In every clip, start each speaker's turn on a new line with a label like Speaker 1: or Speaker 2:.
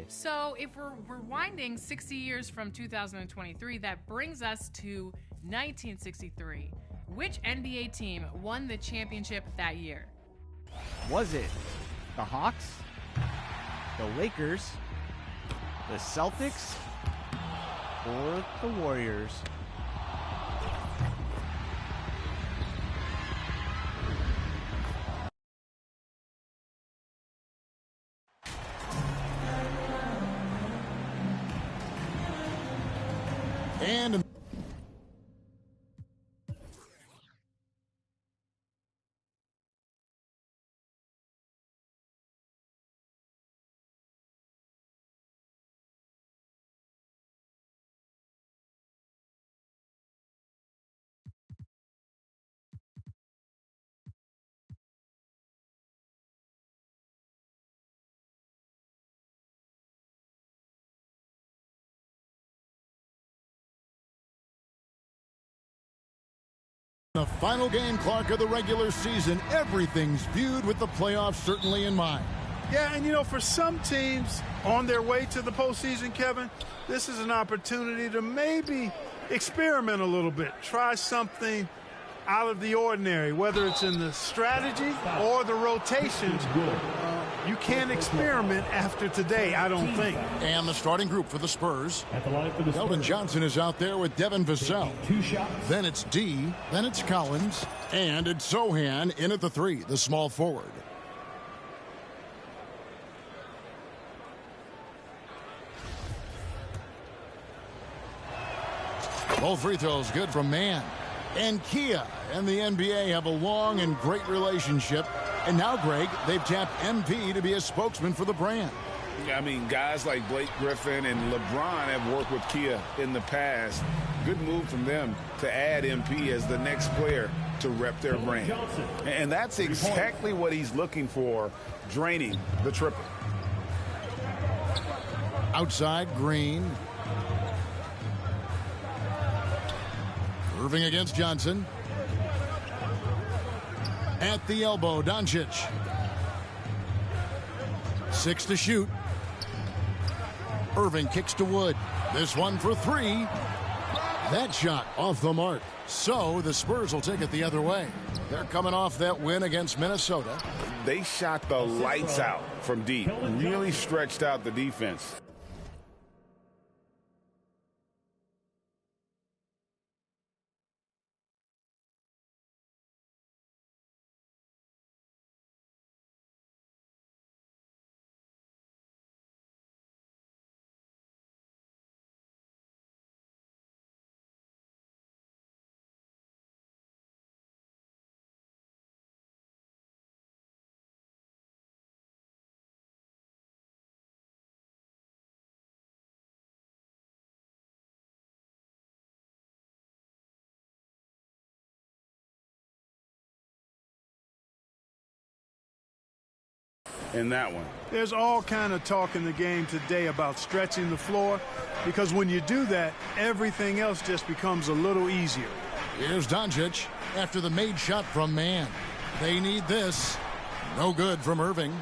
Speaker 1: today.
Speaker 2: So if we're rewinding 60 years from 2023, that brings us to 1963. Which NBA team won the championship that year?
Speaker 1: Was it the Hawks, the Lakers, the Celtics, or the Warriors?
Speaker 3: And the final game, Clark, of the regular season, everything's viewed with the playoffs certainly in mind.
Speaker 4: Yeah, and you know, for some teams on their way to the postseason, Kevin, this is an opportunity to maybe experiment a little bit, try something out of the ordinary, whether it's in the strategy or the rotations. You can't experiment after today, I don't think.
Speaker 3: And the starting group for the Spurs. Keldon Johnson is out there with Devin Vassell. Then it's D, then it's Collins, and it's Sohan in at the 3, the small forward. Both free throws good from Mann. And Kia and the NBA have a long and great relationship. And now, Greg, they've tapped MP to be a spokesman for the brand.
Speaker 5: I mean, guys like Blake Griffin and LeBron have worked with Kia in the past. Good move from them to add MP as the next player to rep their brand. And that's exactly what he's looking for, draining the triple.
Speaker 3: Outside, Green. Irving against Johnson. At the elbow, Doncic. 6 to shoot. Irving kicks to Wood. This one for 3. That shot off the mark. So the Spurs will take it the other way. They're coming off that win against Minnesota.
Speaker 5: They shot the lights out from deep. Really stretched out the defense. In that one.
Speaker 4: There's all kind of talk in the game today about stretching the floor, because when you do that, everything else just becomes a little easier.
Speaker 3: Here's Doncic after the made shot from Mann. They need this. No good from Irving.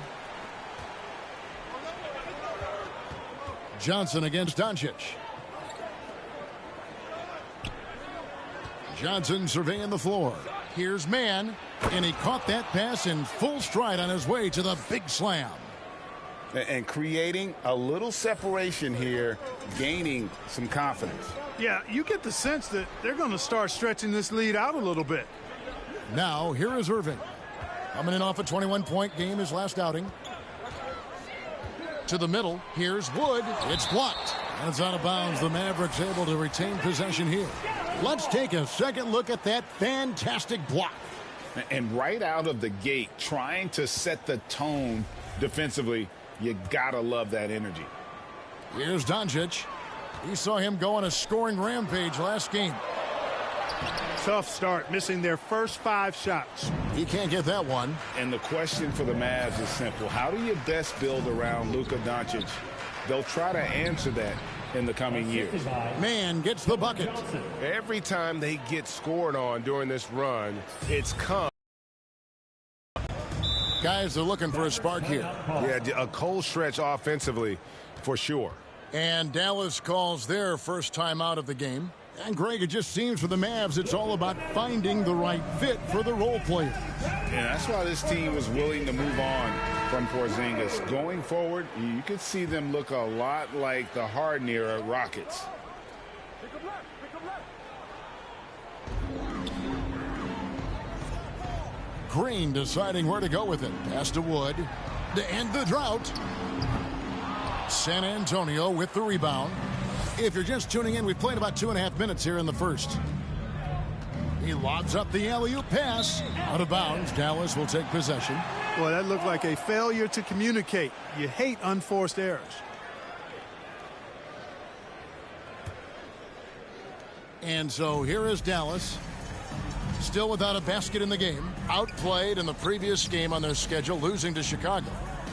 Speaker 3: Johnson against Doncic. Johnson surveying the floor. Here's Mann, and he caught that pass in full stride on his way to the big slam.
Speaker 5: And creating a little separation here, gaining some confidence.
Speaker 4: Yeah, you get the sense that they're going to start stretching this lead out a little bit.
Speaker 3: Now, here is Irving. Coming in off a 21-point game his last outing. To the middle, here's Wood. It's blocked. And it's out of bounds. The Mavericks able to retain possession here. Let's take a second look at that fantastic block.
Speaker 5: And right out of the gate, trying to set the tone defensively, you gotta love that energy.
Speaker 3: Here's Doncic. We saw him go on a scoring rampage last game.
Speaker 4: Tough start, missing their first 5 shots.
Speaker 3: He can't get that one.
Speaker 5: And the question for the Mavs is simple. How do you best build around Luka Doncic? They'll try to answer that in the coming years.
Speaker 3: Mann gets the bucket.
Speaker 6: Every time they get scored on during this run, it's come.
Speaker 3: Guys are looking for a spark here.
Speaker 5: Yeah, a cold stretch offensively for sure.
Speaker 3: And Dallas calls their first time out of the game. And Greg, it just seems for the Mavs, it's all about finding the right fit for the role players.
Speaker 5: Yeah, that's why this team was willing to move on from Porzingis. Going forward, you could see them look a lot like the Harden-era Rockets.
Speaker 3: Green deciding where to go with it. Pass to Wood to end the drought. San Antonio with the rebound. If you're just tuning in, we've played about 2.5 minutes here in the first. He lobs up the alley-oop pass. Out of bounds. Dallas will take possession.
Speaker 4: Well, that looked like a failure to communicate. You hate unforced errors.
Speaker 3: And so here is Dallas. Still without a basket in the game. Outplayed in the previous game on their schedule, losing to Chicago.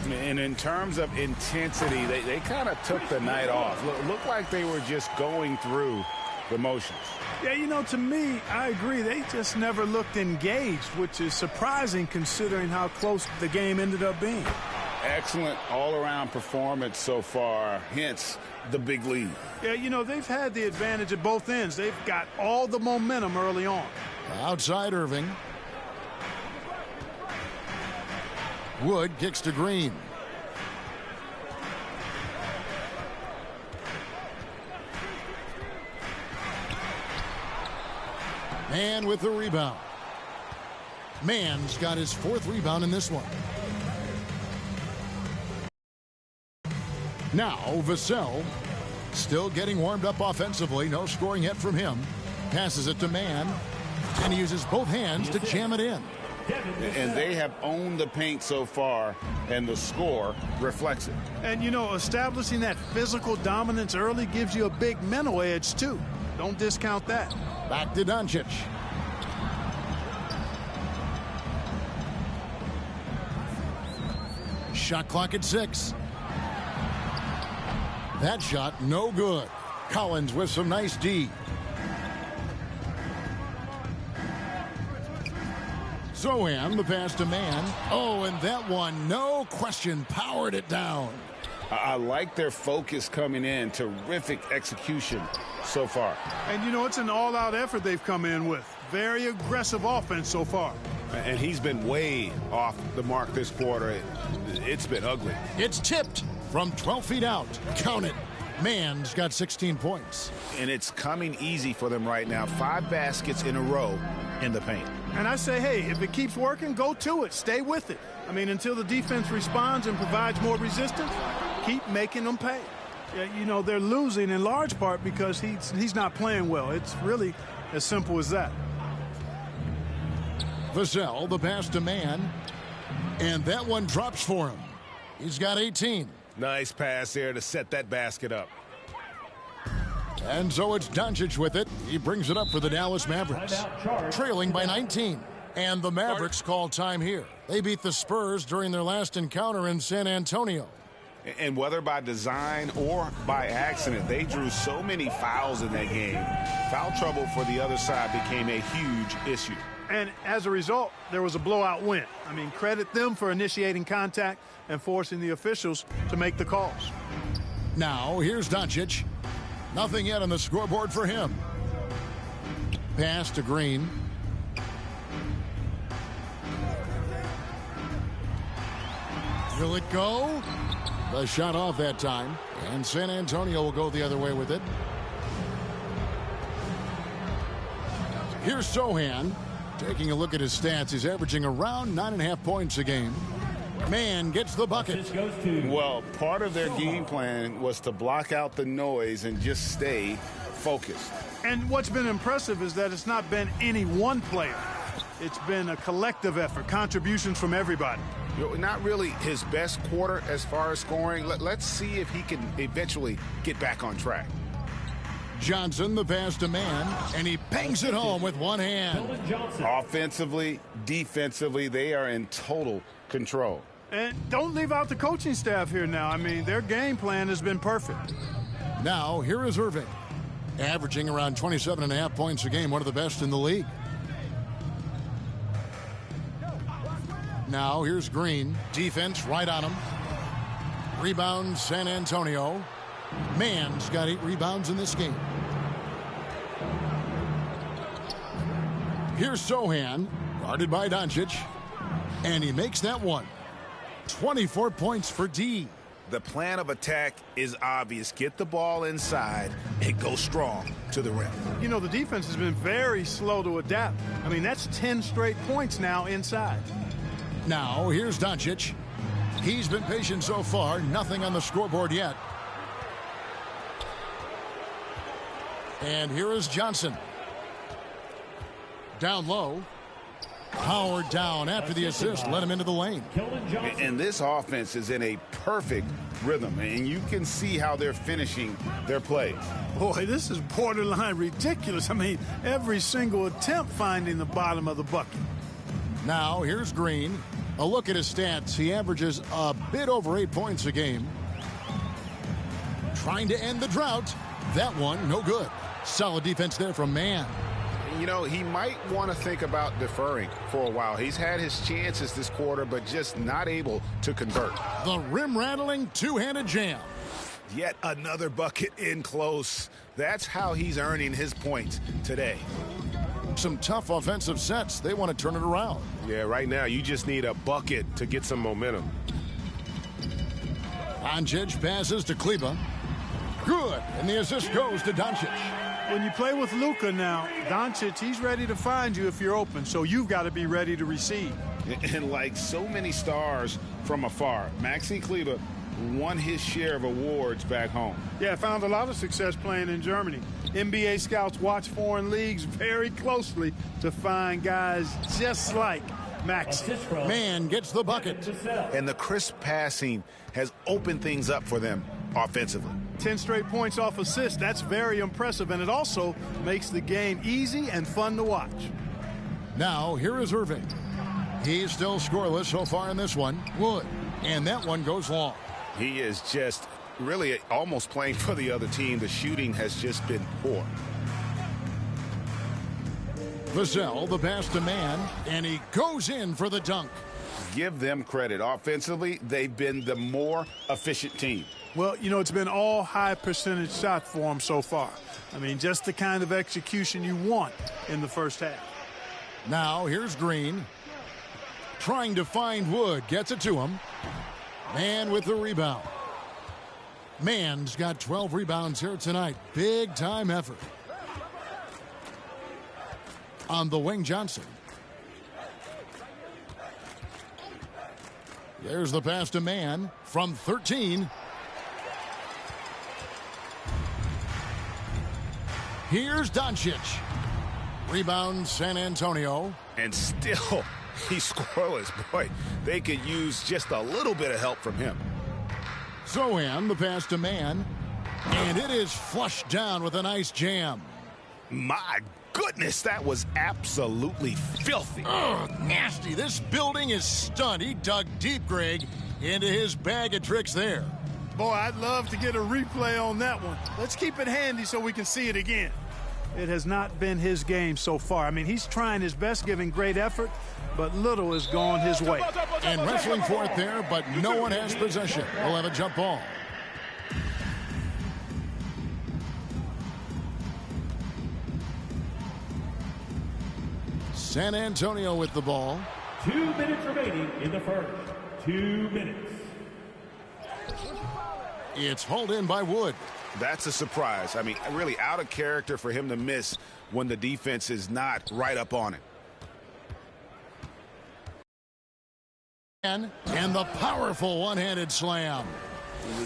Speaker 5: And in terms of intensity, they kind of took the night off. Looked like they were just going through the motions.
Speaker 4: Yeah, you know, to me, I agree. They just never looked engaged, which is surprising considering how close the game ended up being.
Speaker 5: Excellent all-around performance so far, hence the big lead.
Speaker 4: Yeah, you know, they've had the advantage at both ends. They've got all the momentum early on.
Speaker 3: Outside Irving. Wood kicks to Green. Man with the rebound. Mann's got his 4th rebound in this one. Now Vassell still getting warmed up offensively. No scoring yet from him. Passes it to Mann. And he uses both hands to jam it in.
Speaker 5: And they have owned the paint so far, and the score reflects it.
Speaker 4: And, you know, establishing that physical dominance early gives you a big mental edge, too. Don't discount that.
Speaker 3: Back to Doncic. Shot clock at 6. That shot no good. Collins with some nice D. Zohan, the pass to Mann. Oh, and that one, no question, powered it down.
Speaker 5: I like their focus coming in. Terrific execution so far.
Speaker 4: And, you know, it's an all-out effort they've come in with. Very aggressive offense so far.
Speaker 5: And he's been way off the mark this quarter. It's been ugly.
Speaker 3: It's tipped from 12 feet out. Count it. Mann's got 16 points.
Speaker 5: And it's coming easy for them right now. 5 baskets in a row in the paint.
Speaker 4: And I say, hey, if it keeps working, go to it. Stay with it. I mean, until the defense responds and provides more resistance, keep making them pay. You know, they're losing in large part because he's not playing well. It's really as simple as that.
Speaker 3: Vassell, the pass to Mann. And that one drops for him. He's got 18.
Speaker 5: Nice pass there to set that basket up.
Speaker 3: And so it's Doncic with it. He brings it up for the Dallas Mavericks. Trailing by 19. And the Mavericks call time here. They beat the Spurs during their last encounter in San Antonio.
Speaker 5: And whether by design or by accident, they drew so many fouls in that game. Foul trouble for the other side became a huge issue.
Speaker 4: And as a result, there was a blowout win. I mean, credit them for initiating contact and forcing the officials to make the calls.
Speaker 3: Now, here's Doncic. Nothing yet on the scoreboard for him. Pass to Green. Will it go? The shot off that time. And San Antonio will go the other way with it. Here's Zohan. Taking a look at his stats, he's averaging around 9.5 points a game. Mann gets the bucket.
Speaker 5: Well, part of their game plan was to block out the noise and just stay focused.
Speaker 4: And what's been impressive is that it's not been any one player. It's been a collective effort, contributions from everybody.
Speaker 5: Not really his best quarter as far as scoring. Let's see if he can eventually get back on track.
Speaker 3: Johnson, the pass to Mann, and he bangs it home with one hand.
Speaker 5: Offensively, defensively, they are in total control.
Speaker 4: And don't leave out the coaching staff here now. I mean, their game plan has been perfect.
Speaker 3: Now, here is Irving, averaging around 27.5 points a game, one of the best in the league. Now here's Green. Defense right on him. Rebound San Antonio. Mann's got 8 rebounds in this game. Here's Sohan, guarded by Doncic. And he makes that one. 24 points for D.
Speaker 5: The plan of attack is obvious. Get the ball inside and go strong to the rim.
Speaker 4: You know, the defense has been very slow to adapt. I mean, that's 10 straight points now inside.
Speaker 3: Now, here's Doncic. He's been patient so far. Nothing on the scoreboard yet. And here is Johnson. Down low. Howard down after the assist. Let him into the lane.
Speaker 5: And this offense is in a perfect rhythm, and you can see how they're finishing their plays.
Speaker 4: Boy, this is borderline ridiculous. I mean, every single attempt finding the bottom of the bucket.
Speaker 3: Now, here's Green. A look at his stats. He averages a bit over 8 points a game. Trying to end the drought. That one, no good. Solid defense there from Mann.
Speaker 5: You know, he might want to think about deferring for a while. He's had his chances this quarter, but just not able to convert.
Speaker 3: The rim-rattling two-handed jam.
Speaker 5: Yet another bucket in close. That's how he's earning his points today.
Speaker 3: Some tough offensive sets. They want to turn it around.
Speaker 6: Yeah, right now you just need a bucket to get some momentum.
Speaker 3: Doncic passes to Kleba. Good, and the assist goes to Doncic.
Speaker 4: When you play with Luka now, Doncic, he's ready to find you if you're open, so you've got to be ready to receive.
Speaker 5: And like so many stars from afar, Maxi Kleba won his share of awards back home.
Speaker 4: Yeah, found a lot of success playing in Germany. NBA scouts watch foreign leagues very closely to find guys just like Maxi.
Speaker 3: Mann gets the bucket.
Speaker 5: And the crisp passing has opened things up for them offensively.
Speaker 4: 10 straight points off assists. That's very impressive, and it also makes the game easy and fun to watch.
Speaker 3: Now, here is Irving. He's still scoreless so far in this one. Wood. And that one goes long.
Speaker 5: He is just really almost playing for the other team. The shooting has just been poor.
Speaker 3: Vassell, the pass to Mann, and he goes in for the dunk.
Speaker 5: Give them credit. Offensively, they've been the more efficient team.
Speaker 4: Well, you know, it's been all high percentage shots for them so far. I mean, just the kind of execution you want in the first half.
Speaker 3: Now, here's Green. Trying to find Wood. Gets it to him. Mann with the rebound. Mann's got 12 rebounds here tonight. Big time effort. On the wing, Johnson. There's the pass to Mann from 13. Here's Doncic. Rebound San Antonio.
Speaker 5: And still, he's scoreless. Boy, they could use just a little bit of help from him.
Speaker 3: Sohan, the pass to Mann. And it is flushed down with a nice jam.
Speaker 5: My goodness, that was absolutely filthy.
Speaker 3: Oh, nasty. This building is stunned. He dug deep, Greg, into his bag of tricks there.
Speaker 4: Boy, I'd love to get a replay on that one. Let's keep it handy so we can see it again. It has not been his game so far. I mean, he's trying his best, giving great effort, but little has gone his way.
Speaker 3: And wrestling for it there, but no one has possession. We'll have a jump ball. San Antonio with the ball.
Speaker 7: 2 minutes remaining in the first. 2 minutes.
Speaker 3: It's hauled in by Wood.
Speaker 5: That's a surprise. I mean, really out of character for him to miss when the defense is not right up on it.
Speaker 3: And the powerful one-handed slam.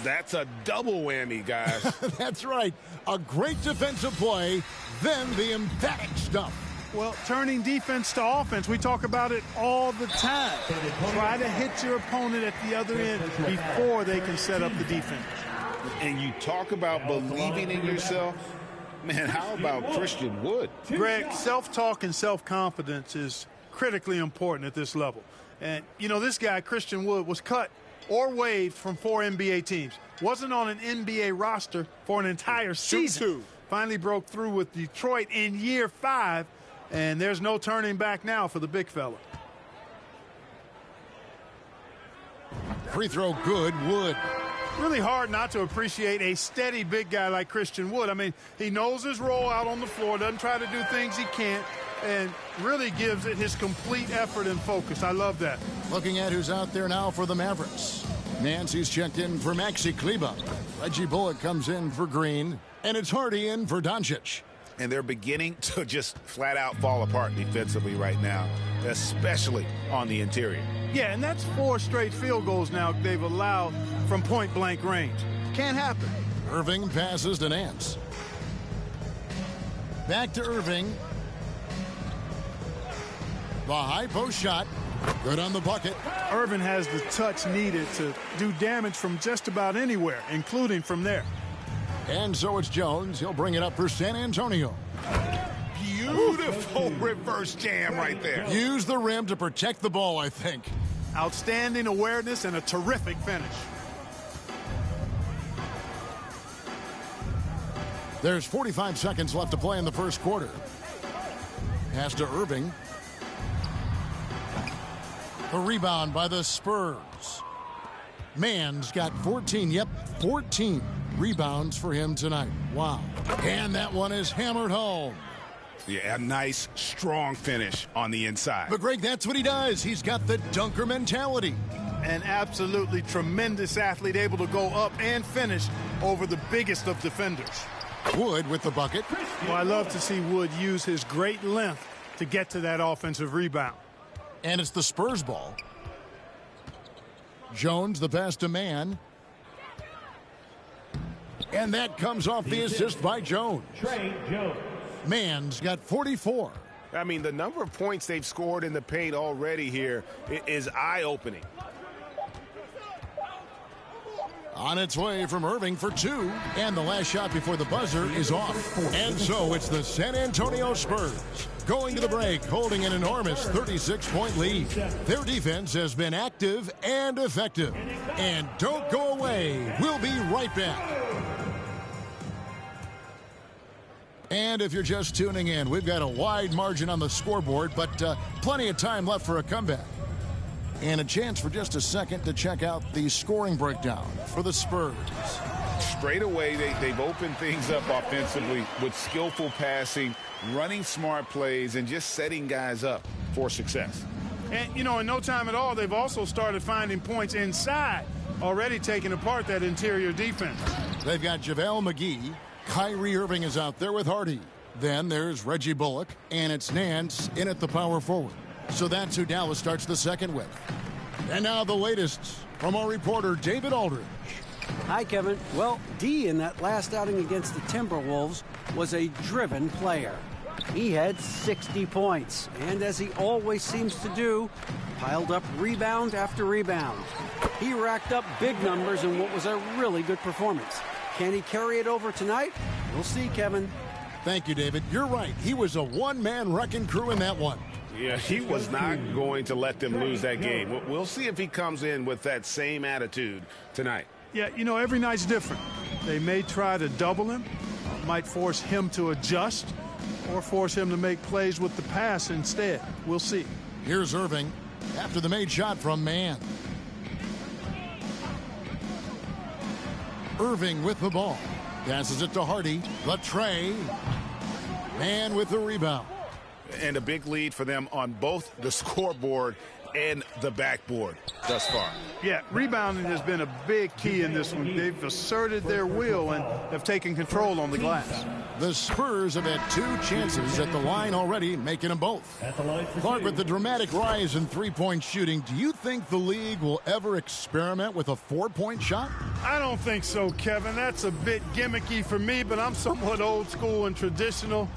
Speaker 5: That's a double whammy, guys.
Speaker 3: That's right. A great defensive play, then the emphatic stuff.
Speaker 4: Well, turning defense to offense, we talk about it all the time. Try to hit your opponent at the other end before they can set up the defense.
Speaker 5: And you talk about believing in yourself. Man, how about Christian Wood?
Speaker 4: Greg, self-talk and self-confidence is critically important at this level. And, you know, this guy, Christian Wood, was cut or waived from 4 NBA teams. Wasn't on an NBA roster for an entire season. Finally broke through with Detroit in year 5. And there's no turning back now for the big fella.
Speaker 3: free throw good. Wood.
Speaker 4: Really hard not to appreciate a steady big guy like Christian Wood. I mean, he knows his role out on the floor, doesn't try to do things he can't, and really gives it his complete effort and focus. I love that.
Speaker 3: Looking at who's out there now for the Mavericks. Nancy's checked in for Maxi Kleba. Reggie Bullock comes in for Green. And it's Hardy in for Doncic.
Speaker 5: And they're beginning to just flat out fall apart defensively right now, especially on the interior.
Speaker 4: Yeah, and that's 4 straight field goals now they've allowed from point-blank range. Can't happen.
Speaker 3: Irving passes to Nance. Back to Irving. The high post shot. Good on the bucket.
Speaker 4: Irving has the touch needed to do damage from just about anywhere, including from there.
Speaker 3: And so it's Jones. He'll bring it up for San Antonio.
Speaker 5: Beautiful reverse jam right there.
Speaker 3: Use the rim to protect the ball, I think.
Speaker 4: Outstanding awareness and a terrific finish.
Speaker 3: There's 45 seconds left to play in the first quarter. Pass to Irving. The rebound by the Spurs. Mann's got 14. Yep, 14 rebounds for him tonight. Wow. And that one is hammered home.
Speaker 5: Yeah, a nice, strong finish on the inside.
Speaker 3: But, Greg, that's what he does. He's got the dunker mentality.
Speaker 4: An absolutely tremendous athlete, able to go up and finish over the biggest of defenders.
Speaker 3: Wood with the bucket.
Speaker 4: Well, I love to see Wood use his great length to get to that offensive rebound.
Speaker 3: And it's the Spurs ball. Jones, the pass to Mann. And that comes off the assist by Jones.
Speaker 7: Trey Jones.
Speaker 3: Mann's got 44.
Speaker 6: I mean, the number of points they've scored in the paint already here is eye-opening.
Speaker 3: On its way from Irving for 2. And the last shot before the buzzer is off. And so it's the San Antonio Spurs going to the break, holding an enormous 36-point lead. Their defense has been active and effective. And don't go away. We'll be right back. And if you're just tuning in, we've got a wide margin on the scoreboard, but plenty of time left for a comeback. And a chance for just a second to check out the scoring breakdown for the Spurs.
Speaker 5: Straight away, they've opened things up offensively with skillful passing, running smart plays, and just setting guys up for success.
Speaker 4: And, you know, in no time at all, they've also started finding points inside, already taking apart that interior defense.
Speaker 3: They've got JaVale McGee. Kyrie Irving is out there with Hardy. Then there's Reggie Bullock, and it's Nance in at the power forward. So that's who Dallas starts the second with. And now the latest from our reporter, David Aldridge.
Speaker 8: Hi, Kevin. Well, D in that last outing against the Timberwolves was a driven player. He had 60 points, and as he always seems to do, piled up rebound after rebound. He racked up big numbers in what was a really good performance. Can he carry it over tonight? We'll see, Kevin.
Speaker 3: Thank you, David. You're right. He was a one-man wrecking crew in that one.
Speaker 6: Yeah, he was not going to let them lose that game. We'll see if he comes in with that same attitude tonight.
Speaker 4: Yeah, you know, every night's different. They may try to double him, might force him to adjust, or force him to make plays with the pass instead. We'll see.
Speaker 3: Here's Irving after the made shot from Mann. Irving with the ball. Passes it to Hardy. The tray. Mann with the rebound.
Speaker 5: And a big lead for them on both the scoreboard and the backboard thus far.
Speaker 4: Yeah, rebounding has been a big key in this one. They've asserted their will and have taken control on the glass.
Speaker 3: The Spurs have had 2 chances at the line already, making them both.
Speaker 7: At the line for
Speaker 3: Clark,
Speaker 7: 2.
Speaker 3: with the dramatic rise in three-point shooting, do you think the league will ever experiment with a 4-point shot?
Speaker 4: I don't think so, Kevin. That's a bit gimmicky for me, but I'm somewhat old school and traditional.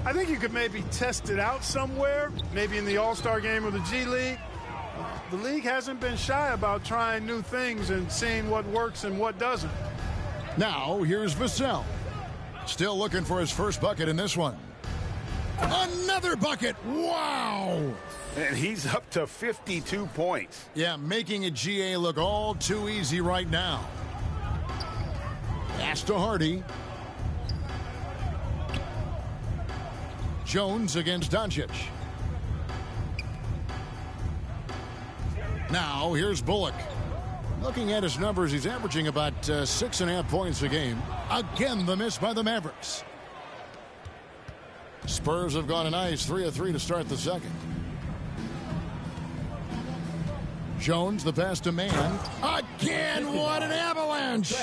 Speaker 4: I think you could maybe test it out somewhere, maybe in the All-Star game or the G League. The league hasn't been shy about trying new things and seeing what works and what doesn't.
Speaker 3: Now, here's Vassell. Still looking for his first bucket in this one. Another bucket! Wow!
Speaker 6: And he's up to 52 points.
Speaker 3: Yeah, making a GA look all too easy right now. Pass to Hardy. Jones against Doncic. Now, here's Bullock. Looking at his numbers, he's averaging about 6.5 points a game. Again, the miss by the Mavericks. Spurs have gone a nice 3 of 3 to start the second. Jones, the pass to Mann. Again, what an avalanche!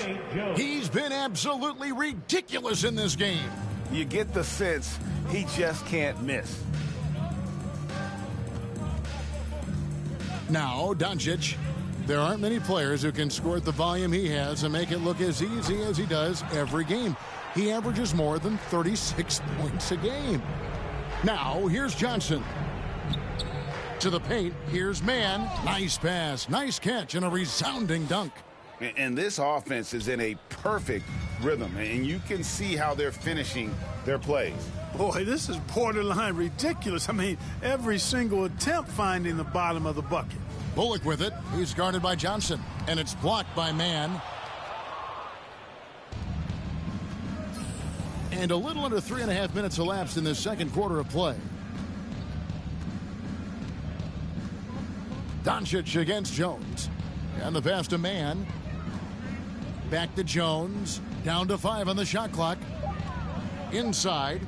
Speaker 3: He's been absolutely ridiculous in this game.
Speaker 5: You get the sense he just can't miss.
Speaker 3: Now, Doncic. There aren't many players who can score at the volume he has and make it look as easy as he does every game. He averages more than 36 points a game. Now, here's Johnson. To the paint, here's Mann. Nice pass, nice catch, and a resounding dunk.
Speaker 5: And this offense is in a perfect rhythm, and you can see how they're finishing their plays.
Speaker 4: Boy, this is borderline ridiculous. I mean, every single attempt finding the bottom of the bucket.
Speaker 3: Bullock with it. He's guarded by Johnson, and it's blocked by Mann. And a little under 3.5 minutes elapsed in this second quarter of play. Doncic against Jones. And the pass to Mann. Back to Jones. Down to 5 on the shot clock. Inside.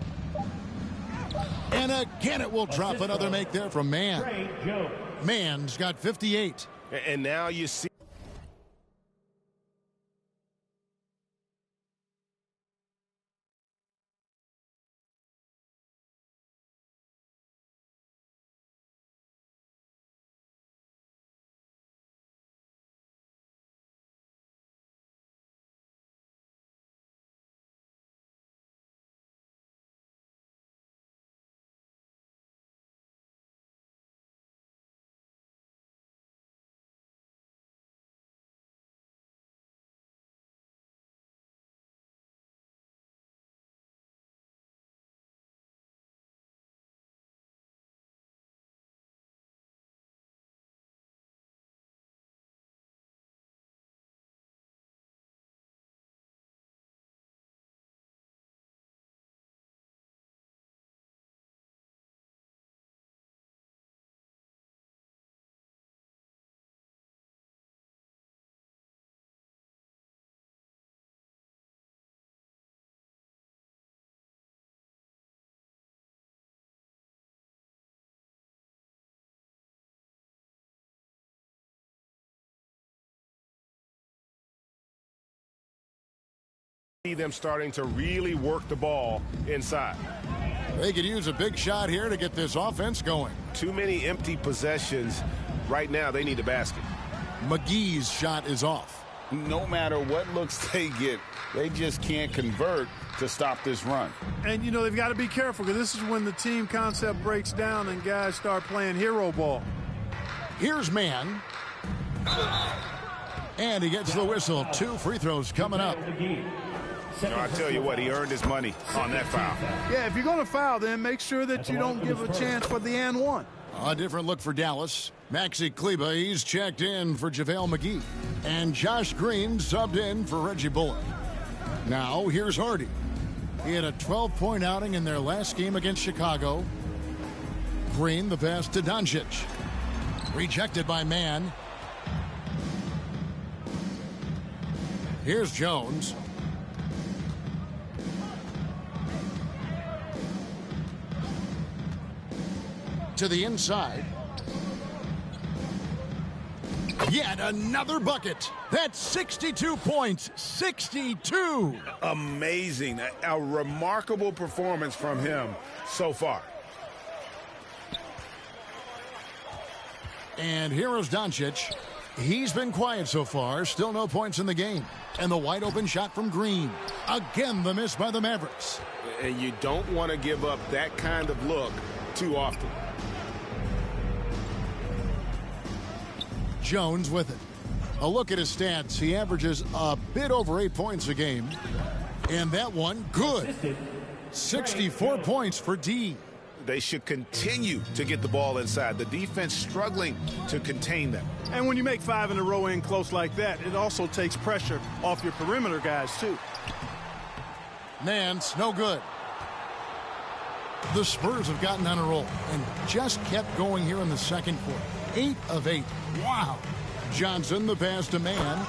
Speaker 3: And again it will drop. Another make there from Mann. Mann's got 58.
Speaker 6: And now you see. See them starting to really work the ball inside.
Speaker 3: They could use a big shot here to get this offense going.
Speaker 6: Too many empty possessions. Right now, they need a basket.
Speaker 3: McGee's shot is off.
Speaker 5: No matter what looks they get, they just can't convert to stop this run.
Speaker 4: And, you know, they've got to be careful because this is when the team concept breaks down and guys start playing hero ball.
Speaker 3: Here's Mann. And he gets the whistle. 2 free throws coming up.
Speaker 6: I tell you what, he earned his money on that foul.
Speaker 4: Yeah, if you're going to foul, then make sure that you don't give a chance for the and one.
Speaker 3: A different look for Dallas. Maxi Kleber, he's checked in for JaVale McGee. And Josh Green subbed in for Reggie Bullock. Now, here's Hardy. He had a 12-point outing in their last game against Chicago. Green, the pass to Doncic. Rejected by Mann. Here's Jones. To the inside. Yet another bucket. That's 62 points. 62.
Speaker 5: Amazing. A remarkable performance from him so far.
Speaker 3: And here is Doncic. He's been quiet so far. Still no points in the game. And the wide open shot from Green. Again, the miss by the Mavericks.
Speaker 6: And you don't want to give up that kind of look too often.
Speaker 3: Jones with it. A look at his stats. He averages a bit over 8 points a game. And that one, good. 64 points for D.
Speaker 5: They should continue to get the ball inside. The defense struggling to contain them.
Speaker 4: And when you make 5 in a row in close like that, it also takes pressure off your perimeter guys, too.
Speaker 3: Nance, no good. The Spurs have gotten on a roll and just kept going here in the second quarter. 8 of 8. Wow. Johnson, the pass to Man.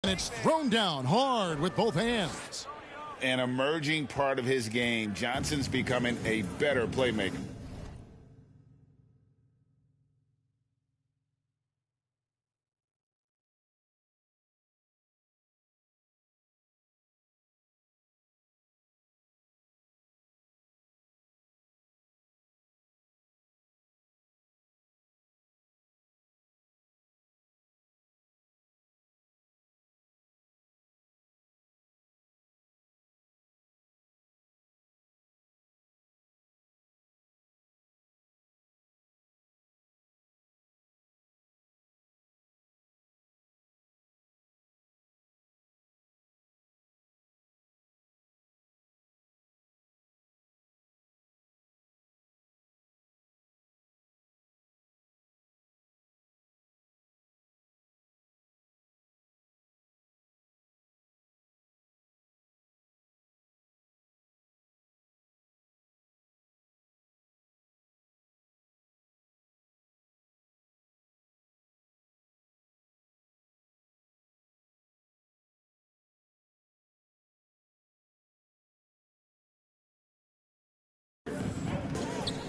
Speaker 3: And it's thrown down hard with both hands.
Speaker 5: An emerging part of his game. Johnson's becoming a better playmaker.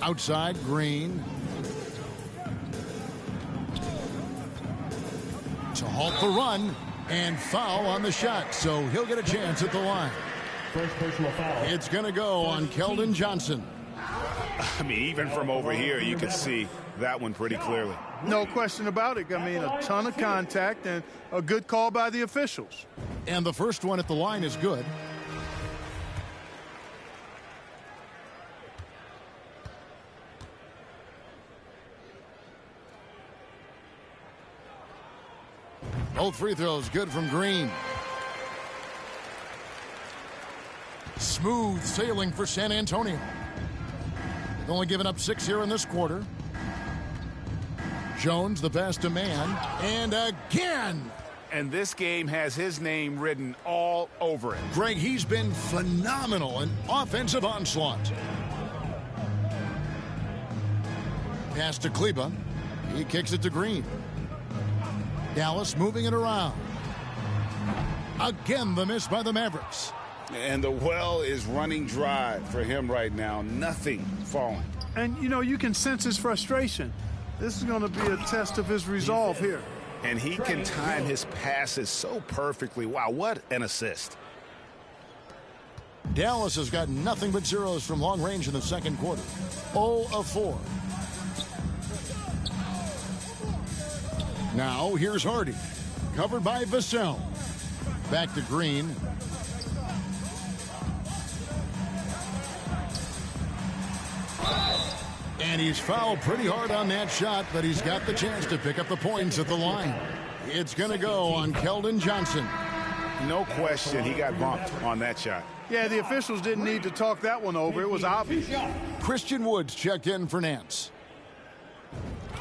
Speaker 3: Outside, Green. To halt the run and foul on the shot, so he'll get a chance at the line.
Speaker 7: First personal foul.
Speaker 3: It's going to go on Keldon Johnson.
Speaker 5: I mean, even from over here, you could see that one pretty clearly.
Speaker 4: No question about it. I mean, a ton of contact and a good call by the officials.
Speaker 3: And the first one at the line is good. Both free throws good from Green. Smooth sailing for San Antonio. They've only given up 6 here in this quarter. Jones the pass to Man, and again.
Speaker 5: And this game has his name written all over it.
Speaker 3: Greg, he's been phenomenal in offensive onslaught. Pass to Kleba. He kicks it to Green. Dallas moving it around. Again, the miss by the Mavericks.
Speaker 5: And the well is running dry for him right now. Nothing falling.
Speaker 4: And, you know, you can sense his frustration. This is going to be a test of his resolve here.
Speaker 5: And he can time his passes so perfectly. Wow, what an assist.
Speaker 3: Dallas has got nothing but zeros from long range in the second quarter. 0 of 4. Now, here's Hardy. Covered by Vassell. Back to Green. And he's fouled pretty hard on that shot, but he's got the chance to pick up the points at the line. It's going to go on Keldon Johnson.
Speaker 5: No question, he got bumped on that shot.
Speaker 4: Yeah, the officials didn't need to talk that one over. It was obvious.
Speaker 3: Christian Woods checked in for Nance.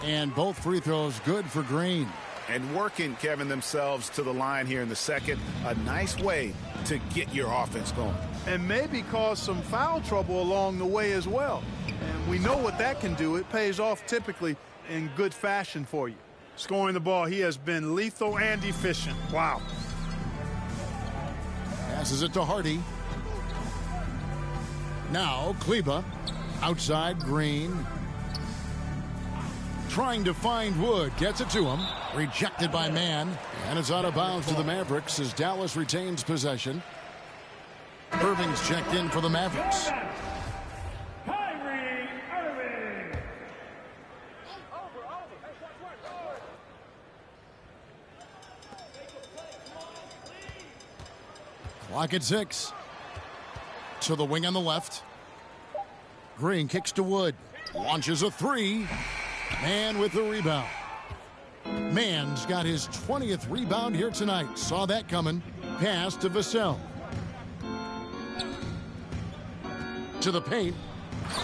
Speaker 3: And both free throws good for Green.
Speaker 5: And working, Kevin, themselves to the line here in the second. A nice way to get your offense going.
Speaker 4: And maybe cause some foul trouble along the way as well. And we know what that can do. It pays off typically in good fashion for you. Scoring the ball, he has been lethal and efficient. Wow.
Speaker 3: Passes it to Hardy. Now Kleba. Outside, Green. Trying to find Wood. Gets it to him. Rejected by Man. And it's out of bounds to the Mavericks as Dallas retains possession. Irving's checked in for the Mavericks. Clock at 6. To the wing on the left. Green kicks to Wood. Launches a 3. Man with the rebound. Man's got his 20th rebound here tonight. Saw that coming. Pass to Vassell. To the paint.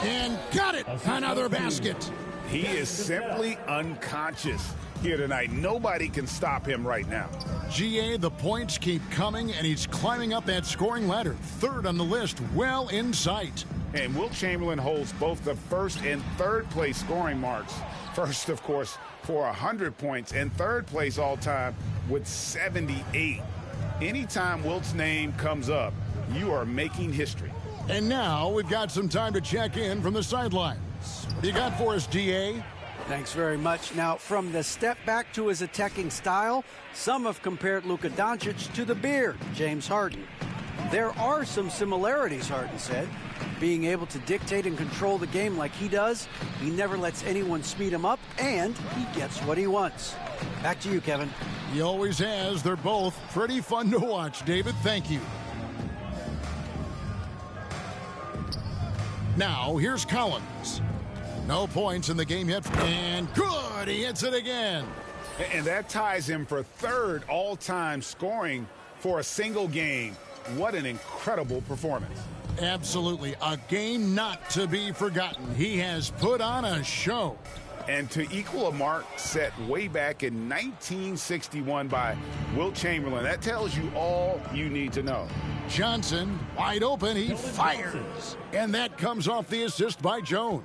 Speaker 3: And got it. Another basket.
Speaker 5: He is simply unconscious here tonight. Nobody can stop him right now.
Speaker 3: GA, the points keep coming, and he's climbing up that scoring ladder. Third on the list, well in sight.
Speaker 5: And Wilt Chamberlain holds both the first and third place scoring marks. First, of course, for 100 points, and third place all time with 78. Anytime Wilt's name comes up, you are making history.
Speaker 3: And now we've got some time to check in from the sidelines. What do you got for us, DA?
Speaker 8: Thanks very much. Now, from the step back to his attacking style, some have compared Luka Doncic to the Beard, James Harden. There are some similarities, Harden said. Being able to dictate and control the game like he does, he never lets anyone speed him up, and he gets what he wants. Back to you, Kevin.
Speaker 3: He always has. They're both pretty fun to watch, David. Thank you. Now, here's Collins. No points in the game yet. And good! He hits it again.
Speaker 5: And that ties him for third all-time scoring for a single game. What an incredible performance.
Speaker 3: Absolutely. A game not to be forgotten. He has put on a show.
Speaker 5: And to equal a mark set way back in 1961 by Wilt Chamberlain, that tells you all you need to know.
Speaker 3: Johnson, wide open, he fires. And that comes off the assist by Jones.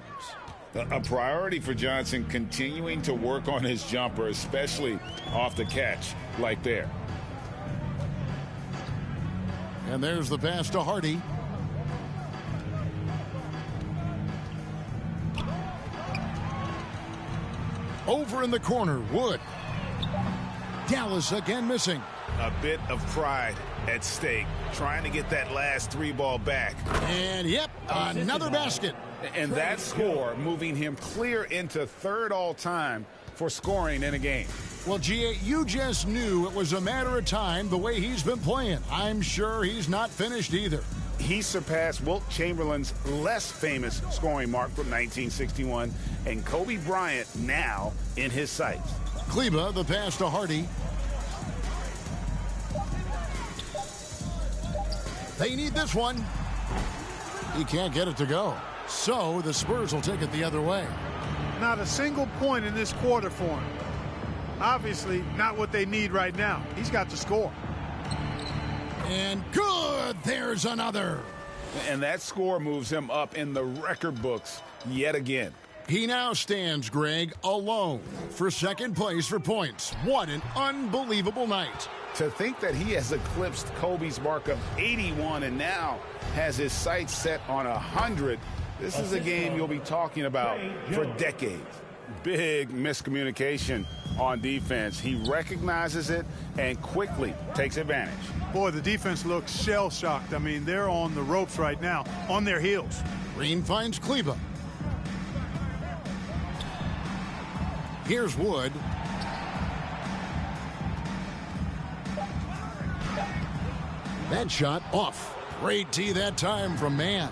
Speaker 5: A priority for Johnson, continuing to work on his jumper, especially off the catch like there.
Speaker 3: And there's the pass to Hardy. Over in the corner, Wood. Dallas again missing.
Speaker 5: A bit of pride at stake, trying to get that last three ball back.
Speaker 3: And yep, another basket.
Speaker 5: And that score moving him clear into third all time for scoring in a game.
Speaker 3: Well, G.A., you just knew it was a matter of time the way he's been playing. I'm sure he's not finished either.
Speaker 5: He surpassed Wilt Chamberlain's less famous scoring mark from 1961, and Kobe Bryant now in his sights.
Speaker 3: Kleba, the pass to Hardy. They need this one. He can't get it to go. So the Spurs will take it the other way.
Speaker 4: Not a single point in this quarter for him. Obviously, not what they need right now. He's got to score.
Speaker 3: And good! There's another.
Speaker 5: And that score moves him up in the record books yet again.
Speaker 3: He now stands, Greg, alone for second place for points. What an unbelievable night.
Speaker 5: To think that he has eclipsed Kobe's mark of 81 and now has his sights set on 100, this is a game you'll be talking about for decades. Big miscommunication on defense. He recognizes it and quickly takes advantage.
Speaker 4: Boy, the defense looks shell-shocked. I mean, they're on the ropes right now, on their heels.
Speaker 3: Green finds Kleba. Here's Wood. That shot off. Great tee that time from Mann.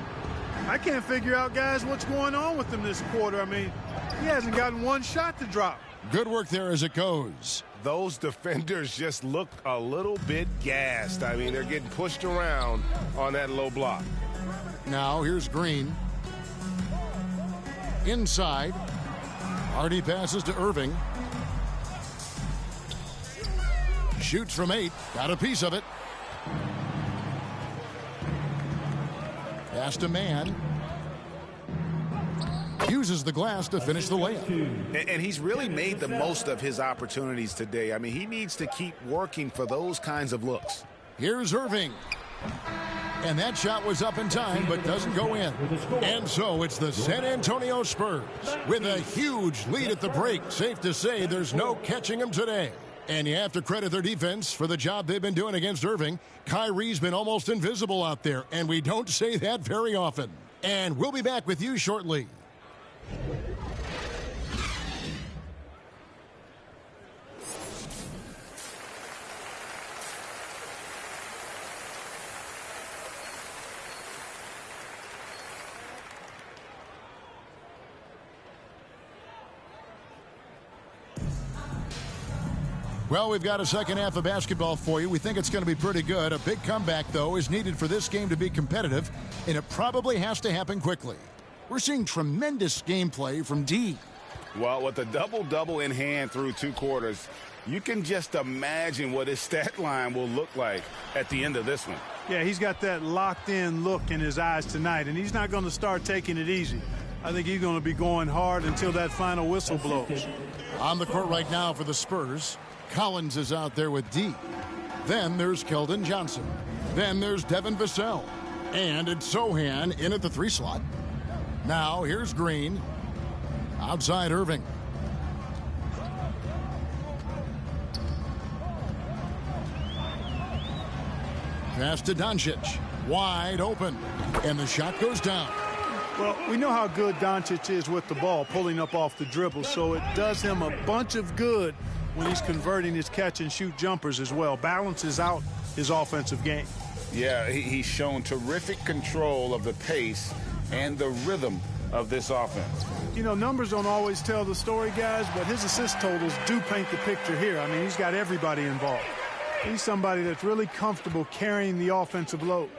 Speaker 4: I can't figure out, guys, what's going on with him this quarter. I mean, he hasn't gotten one shot to drop.
Speaker 3: Good work there as it goes.
Speaker 6: Those defenders just look a little bit gassed. I mean, they're getting pushed around on that low block.
Speaker 3: Now here's Green. Inside. Hardy passes to Irving. Shoots from 8. Got a piece of it. Pass to Mann. Uses the glass to finish the layup.
Speaker 5: And he's really made the most of his opportunities today. I mean, he needs to keep working for those kinds of looks.
Speaker 3: Here's Irving. And that shot was up in time, but doesn't go in. And so it's the San Antonio Spurs with a huge lead at the break. Safe to say there's no catching them today. And you have to credit their defense for the job they've been doing against Irving. Kyrie's been almost invisible out there, and we don't say that very often. And we'll be back with you shortly. Well, we've got a second half of basketball for you. We think it's going to be pretty good. A big comeback, though, is needed for this game to be competitive, and it probably has to happen quickly. We're seeing tremendous gameplay from D.
Speaker 5: Well, with a double-double in hand through 2 quarters, you can just imagine what his stat line will look like at the end of this one.
Speaker 4: Yeah, he's got that locked-in look in his eyes tonight, and he's not going to start taking it easy. I think he's going to be going hard until that final whistle blows.
Speaker 3: On the court right now for the Spurs, Collins is out there with D. Then there's Keldon Johnson. Then there's Devin Vassell. And it's Sohan in at the 3 slot. Now here's Green. Outside Irving. Pass to Doncic. Wide open. And the shot goes down.
Speaker 4: Well, we know how good Doncic is with the ball, pulling up off the dribble, so it does him a bunch of good when he's converting his catch-and-shoot jumpers as well. Balances out his offensive game.
Speaker 5: Yeah, he's shown terrific control of the pace and the rhythm of this offense.
Speaker 4: You know, numbers don't always tell the story, guys, but his assist totals do paint the picture here. I mean, he's got everybody involved. He's somebody that's really comfortable carrying the offensive load.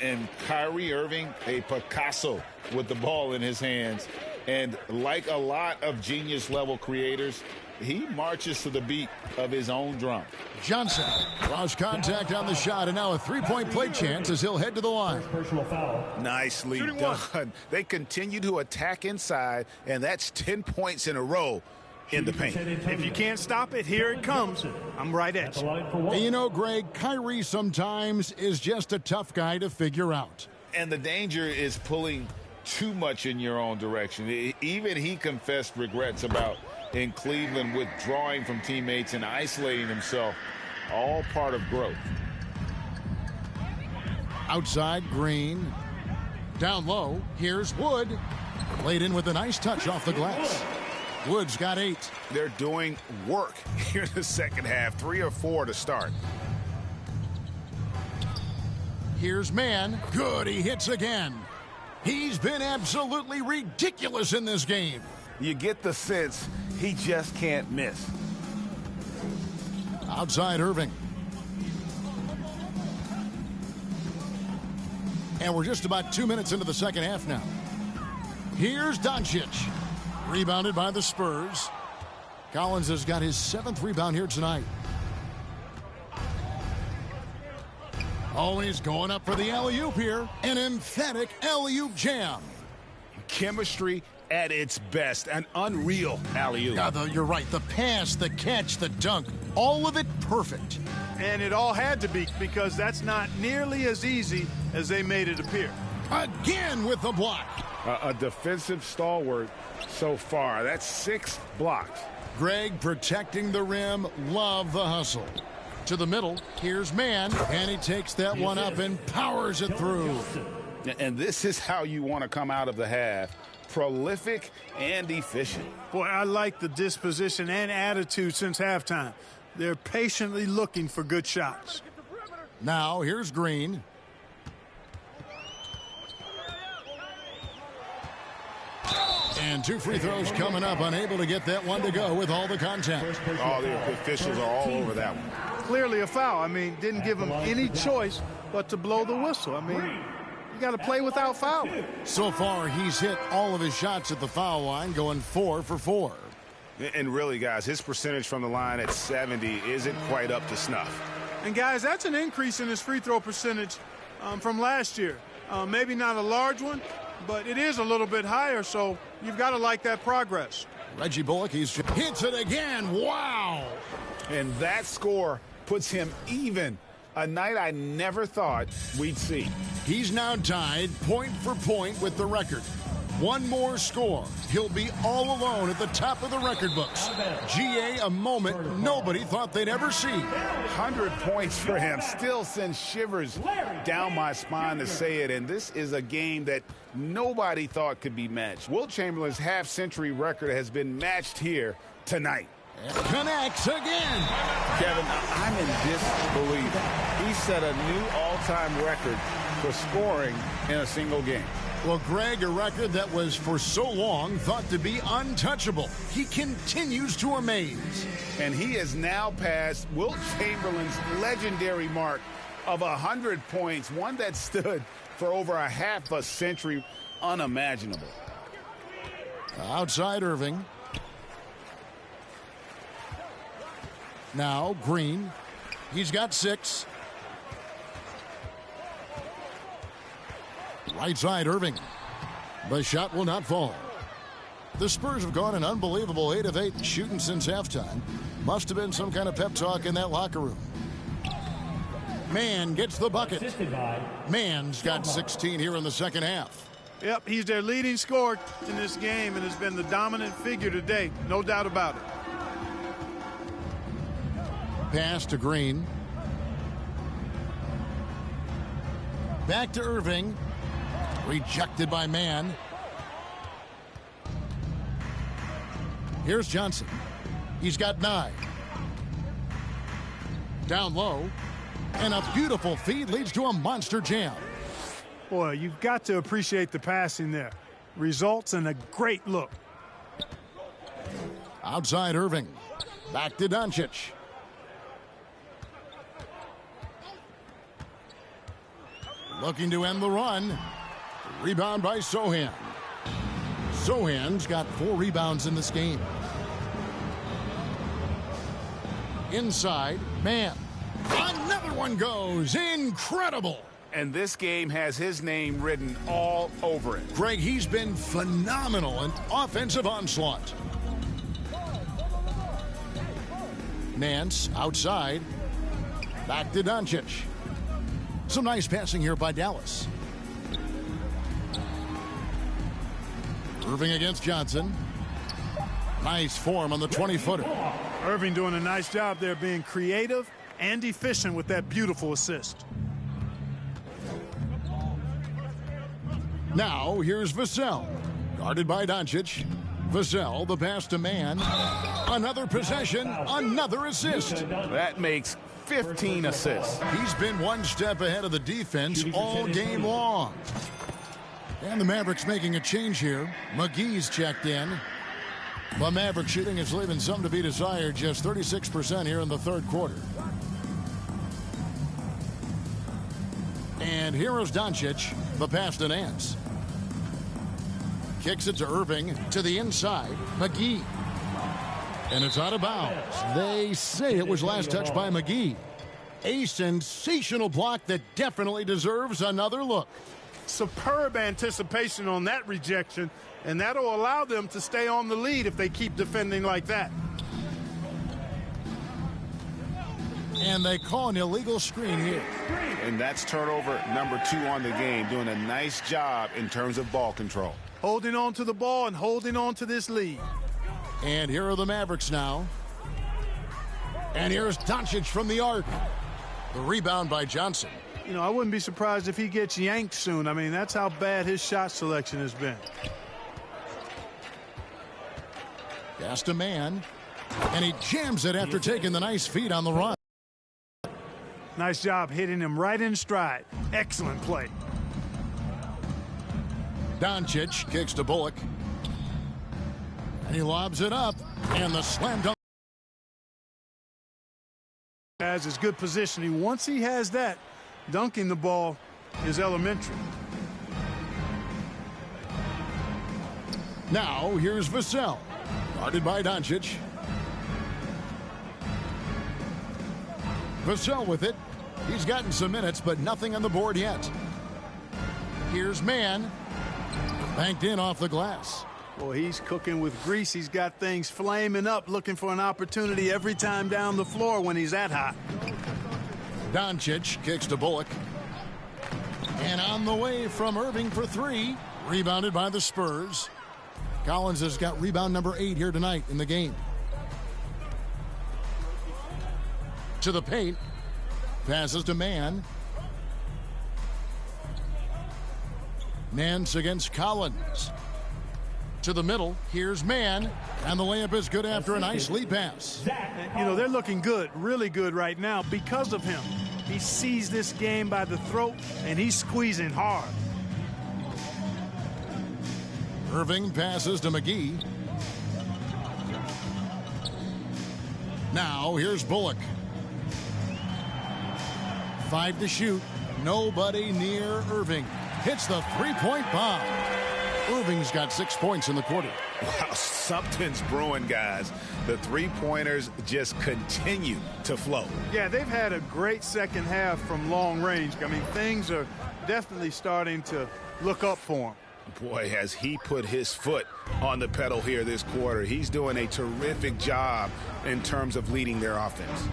Speaker 5: And Kyrie Irving, a Picasso with the ball in his hands. And like a lot of genius-level creators, he marches to the beat of his own drum.
Speaker 3: Johnson lost contact on the shot, and now a three-point play chance as he'll head to the line.
Speaker 7: Personal foul.
Speaker 5: Nicely done. They continue to attack inside, and that's 10 points in a row in the paint.
Speaker 4: If you can't stop it, here it comes. I'm right at you.
Speaker 3: And you know, Greg, Kyrie sometimes is just a tough guy to figure out.
Speaker 5: And the danger is pulling too much in your own direction. Even he confessed regrets about in Cleveland withdrawing from teammates and isolating himself. All part of growth.
Speaker 3: Outside, Green. Down low, here's Wood. Laid in with a nice touch off the glass. Wood's got 8.
Speaker 5: They're doing work here in the second half. 3 or 4 to start.
Speaker 3: Here's Mann. Good, he hits again. He's been absolutely ridiculous in this game.
Speaker 5: You get the sense he just can't miss.
Speaker 3: Outside Irving. And we're just about 2 minutes into the second half now. Here's Doncic. Rebounded by the Spurs. Collins has got his 7th rebound here tonight. Oh, and he's going up for the alley-oop here. An emphatic alley-oop jam.
Speaker 5: Chemistry at its best. An unreal alley-oop.
Speaker 3: You're right. The pass, the catch, the dunk, all of it perfect.
Speaker 4: And it all had to be, because that's not nearly as easy as they made it appear.
Speaker 3: Again with the block.
Speaker 5: A defensive stalwart so far. That's 6 blocks.
Speaker 3: Greg protecting the rim. Love the hustle. To the middle. Here's Mann. And he takes that one up and powers it through.
Speaker 5: And this is how you want to come out of the half. Prolific and efficient.
Speaker 4: Boy, I like the disposition and attitude since halftime. They're patiently looking for good shots.
Speaker 3: Now here's Green. And 2 free throws coming up. Unable to get that one to go with all the contact.
Speaker 5: All the officials are all over that one.
Speaker 4: Clearly a foul. I mean, didn't give him any choice but to blow the whistle. I mean, you got to play without fouling.
Speaker 3: So far, he's hit all of his shots at the foul line, going 4 for 4.
Speaker 5: And really, guys, his percentage from the line at 70 isn't quite up to snuff.
Speaker 4: And, guys, that's an increase in his free throw percentage from last year. Maybe not a large one, but it is a little bit higher, so you've got to like that progress.
Speaker 3: Reggie Bullock, he's hits it again. Wow.
Speaker 5: And that score puts him even. A night I never thought we'd see.
Speaker 3: He's now tied point for point with the record. One more score. He'll be all alone at the top of the record books. GA, a moment nobody thought they'd ever see.
Speaker 5: 100 points for him. Still sends shivers down my spine to say it. And this is a game that nobody thought could be matched. Wilt Chamberlain's half-century record has been matched here tonight.
Speaker 3: It connects again.
Speaker 5: Kevin, I'm in disbelief. He set a new all-time record for scoring in a single game.
Speaker 3: Well, Greg, a record that was for so long thought to be untouchable. He continues to amaze.
Speaker 5: And he has now passed Wilt Chamberlain's legendary mark of 100 points, one that stood for over a half a century. Unimaginable.
Speaker 3: Outside Irving. Now Green. He's got 6. Right side Irving. The shot will not fall. The Spurs have gone an unbelievable 8 of 8 shooting since halftime. Must have been some kind of pep talk in that locker room. Mann gets the bucket.
Speaker 7: Assisted by
Speaker 3: Mann's got 16 here in the second half.
Speaker 4: Yep, he's their leading scorer in this game and has been the dominant figure today. No doubt about it.
Speaker 3: Pass to Green. Back to Irving. Rejected by Mann. Here's Johnson. He's got 9. Down low. And a beautiful feed leads to a monster jam.
Speaker 4: Boy, you've got to appreciate the passing there. Results in a great look.
Speaker 3: Outside Irving. Back to Doncic. Looking to end the run. Rebound by Sohan. Sohan's got 4 rebounds in this game. Inside, Mann. Another one goes. Incredible.
Speaker 5: And this game has his name written all over it.
Speaker 3: Greg, he's been phenomenal in offensive onslaught. Nance outside. Back to Doncic. Some nice passing here by Dallas. Irving against Johnson. Nice form on the 20-footer.
Speaker 4: Irving doing a nice job there being creative and efficient with that beautiful assist.
Speaker 3: Now here's Vassell. Guarded by Doncic. Vassell, the pass to Mann. Another possession, another assist.
Speaker 5: That makes 15 assists.
Speaker 3: He's been one step ahead of the defense all game long. And the Mavericks making a change here. McGee's checked in. The Maverick shooting is leaving some to be desired. Just 36% here in the third quarter. And here is Doncic. The pass to Nance. Kicks it to Irving to the inside. McGee. And it's out of bounds. They say it was last touched by McGee. A sensational block that definitely deserves another look.
Speaker 4: Superb anticipation on that rejection, and that'll allow them to stay on the lead if they keep defending like that.
Speaker 3: And they call an illegal screen here.
Speaker 5: And that's turnover number 2 on the game, doing a nice job in terms of ball control.
Speaker 4: Holding on to the ball and holding on to this lead.
Speaker 3: And here are the Mavericks now. And here's Doncic from the arc. The rebound by Johnson.
Speaker 4: You know, I wouldn't be surprised if he gets yanked soon. I mean, that's how bad his shot selection has been.
Speaker 3: Pass to Mann. And he jams it after taking the nice feed on the run.
Speaker 4: Nice job hitting him right in stride. Excellent play.
Speaker 3: Doncic kicks to Bullock. And he lobs it up. And the slam dunk.
Speaker 4: Has his good positioning. Once he has that, dunking the ball is elementary.
Speaker 3: Now here's Vassell. Guarded by Doncic. Vassell with it. He's gotten some minutes, but nothing on the board yet. Here's Mann. Banked in off the glass.
Speaker 4: Boy, he's cooking with grease. He's got things flaming up, looking for an opportunity every time down the floor when he's that hot.
Speaker 3: Doncic kicks to Bullock. And on the way from Irving for 3. Rebounded by the Spurs. Collins has got rebound number 8 here tonight in the game. To the paint. Passes to Mann. Nance against Collins. To the middle. Here's Mann. And the layup is good after a nice lead pass.
Speaker 4: You know, they're looking good, really good right now because of him. He sees this game by the throat, and he's squeezing hard.
Speaker 3: Irving passes to McGee. Now here's Bullock. 5 to shoot. Nobody near Irving. Hits the three-point bomb. Irving's got 6 points in the quarter.
Speaker 5: Wow, something's brewing, guys. The three-pointers just continue to flow.
Speaker 4: Yeah, they've had a great second half from long range. I mean, things are definitely starting to look up for him.
Speaker 5: Boy, has he put his foot on the pedal here this quarter. He's doing a terrific job in terms of leading their offense.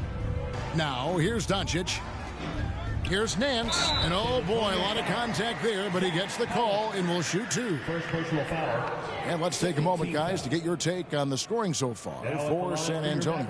Speaker 3: Now, here's Doncic. Here's Nance, and oh boy, a lot of contact there, but he gets the call and will shoot two.
Speaker 7: First personal foul.
Speaker 3: And let's take a moment, guys, to get your take on the scoring so far for San Antonio.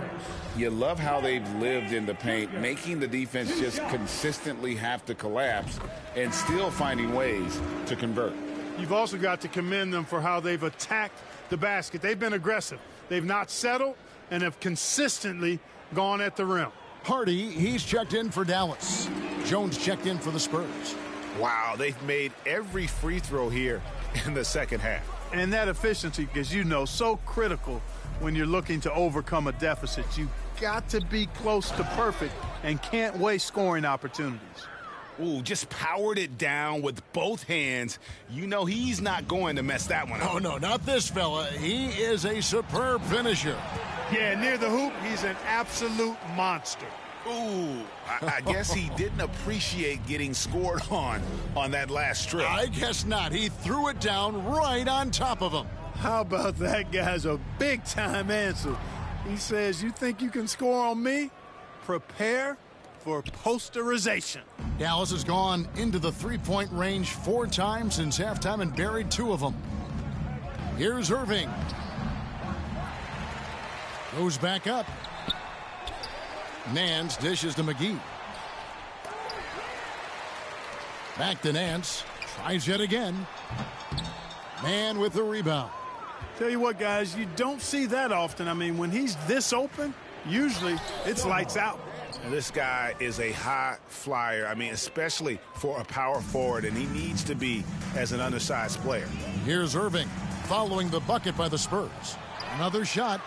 Speaker 5: You love how they've lived in the paint, making the defense just consistently have to collapse and still finding ways to convert.
Speaker 4: You've also got to commend them for how they've attacked the basket. They've been aggressive. They've not settled and have consistently gone at the rim.
Speaker 3: Hardy, he's checked in for Dallas. Jones checked in for the Spurs.
Speaker 6: Wow, they've made every free throw here in the second half.
Speaker 4: And that efficiency, as you know, so critical when you're looking to overcome a deficit. You've got to be close to perfect and can't waste scoring opportunities.
Speaker 6: Ooh, just powered it down with both hands. You know he's not going to mess that one up.
Speaker 3: Oh, no, not this fella. He is a superb finisher.
Speaker 4: Yeah, near the hoop, he's an absolute monster.
Speaker 6: Ooh, I guess he didn't appreciate getting scored on that last trip.
Speaker 3: I guess not. He threw it down right on top of him.
Speaker 4: How about that guy's a big-time answer? He says, you think you can score on me? Prepare for posterization.
Speaker 3: Dallas has gone into the three-point range 4 times since halftime and buried 2 of them. Here's Irving. Goes back up. Nance dishes to McGee. Back to Nance. Tries yet again. Man with the rebound.
Speaker 4: Tell you what, guys, you don't see that often. I mean, when he's this open, usually it's lights out.
Speaker 6: And this guy is a high flyer. I mean, especially for a power forward, and he needs to be as an undersized player.
Speaker 3: Here's Irving following the bucket by the Spurs. Another shot.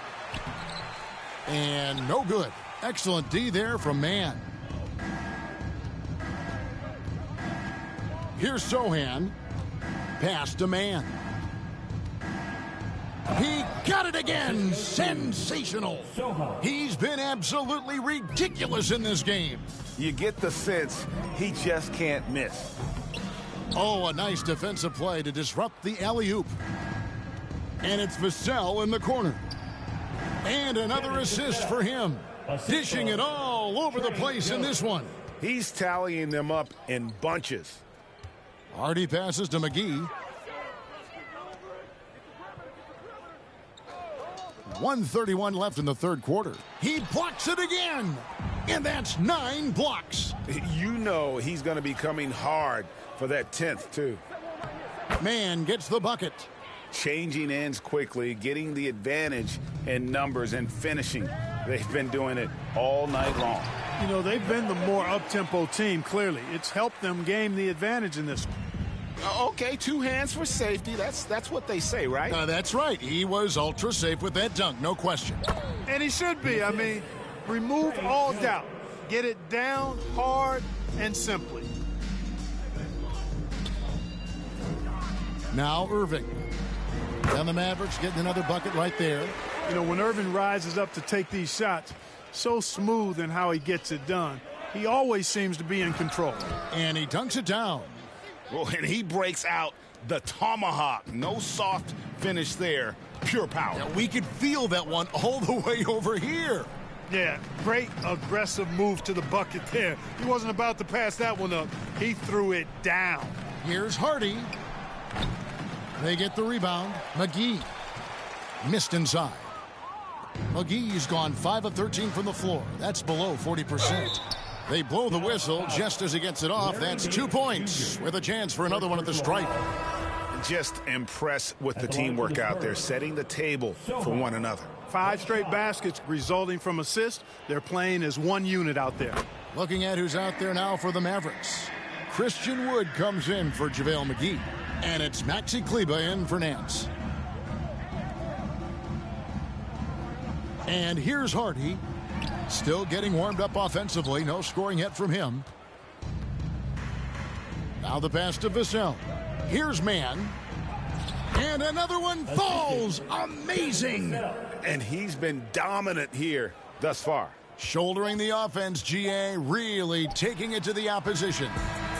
Speaker 3: And no good. Excellent D there from Mann. Here's Sohan. Pass to Mann. He got it again. Sensational. He's been absolutely ridiculous in this game.
Speaker 6: You get the sense he just can't miss.
Speaker 3: Oh, a nice defensive play to disrupt the alley-oop. And it's Vassell in the corner. And another assist for him. Dishing it all over the place in this one.
Speaker 6: He's tallying them up in bunches.
Speaker 3: Hardy passes to McGee. 1:31 left in the third quarter. He blocks it again. And that's 9 blocks.
Speaker 6: You know he's going to be coming hard for that 10th, too.
Speaker 3: Mann gets the bucket.
Speaker 5: Changing ends quickly, getting the advantage in numbers and finishing. They've been doing it all night long.
Speaker 4: You know, they've been the more up-tempo team, clearly. It's helped them gain the advantage in this one.
Speaker 5: Okay, 2 hands for safety. That's what they say, right?
Speaker 3: That's right. He was ultra safe with that dunk, no question.
Speaker 4: And he should be. I mean, remove all doubt. Get it down hard and simply.
Speaker 3: Now Irving. And the Mavericks getting another bucket right there.
Speaker 4: You know, when Irving rises up to take these shots, so smooth in how he gets it done. He always seems to be in control.
Speaker 3: And he dunks it down.
Speaker 6: Well, and he breaks out the tomahawk. No soft finish there. Pure power.
Speaker 3: Now, we could feel that one all the way over here.
Speaker 4: Yeah, great aggressive move to the bucket there. He wasn't about to pass that one up. He threw it down.
Speaker 3: Here's Hardy. They get the rebound. McGee missed inside. McGee's gone 5 of 13 from the floor. That's below 40%. They blow the whistle just as he gets it off. That's 2 points with a chance for another one at the stripe.
Speaker 6: Just impressed with the teamwork out there, setting the table for one another.
Speaker 4: 5 straight baskets resulting from assists. They're playing as one unit out there.
Speaker 3: Looking at who's out there now for the Mavericks. Christian Wood comes in for JaVale McGee. And it's Maxi Kleber in for Nance. And here's Hardy. Still getting warmed up offensively. No scoring yet from him. Now the pass to Vassell. Here's Mann. And another one falls. Amazing.
Speaker 6: And he's been dominant here thus far.
Speaker 3: Shouldering the offense, GA really taking it to the opposition.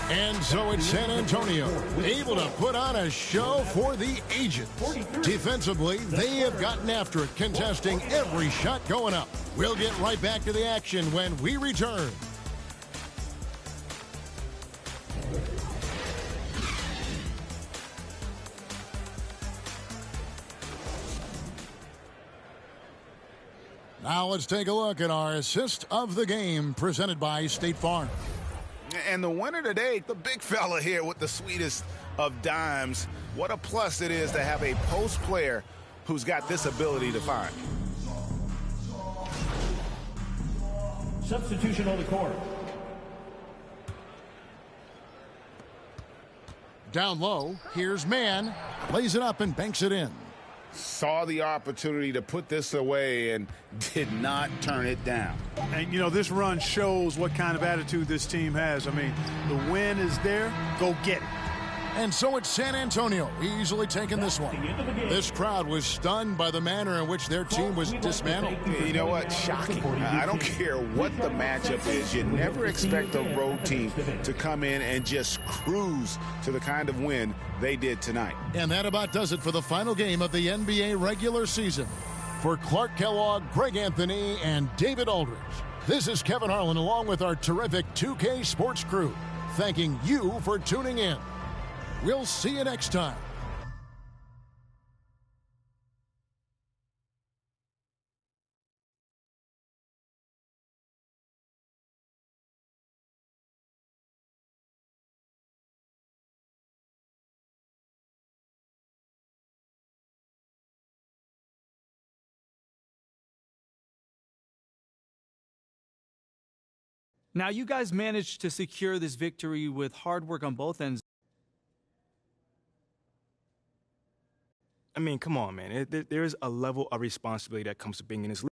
Speaker 3: And so it's San Antonio, able to put on a show for the ages. Defensively, they have gotten after it, contesting every shot going up. We'll get right back to the action when we return. Now let's take a look at our assist of the game presented by State Farm.
Speaker 5: And the winner today, the big fella here with the sweetest of dimes. What a plus it is to have a post player who's got this ability to find.
Speaker 7: Substitution on the court.
Speaker 3: Down low, here's Mann. Lays it up and banks it in.
Speaker 5: Saw the opportunity to put this away and did not turn it down.
Speaker 4: And, you know, this run shows what kind of attitude this team has. I mean, the win is there. Go get it.
Speaker 3: And so it's San Antonio easily taking this one. This crowd was stunned by the manner in which their team was dismantled.
Speaker 5: You know what? Shocking. I don't care what the matchup is. You never expect a road team to come in and just cruise to the kind of win they did tonight.
Speaker 3: And that about does it for the final game of the NBA regular season. For Clark Kellogg, Greg Anthony, and David Aldridge, this is Kevin Harlan along with our terrific 2K Sports crew, thanking you for tuning in. We'll see you next time.
Speaker 9: Now, you guys managed to secure this victory with hard work on both ends.
Speaker 10: I mean, come on, man. There is a level of responsibility that comes to being in this league.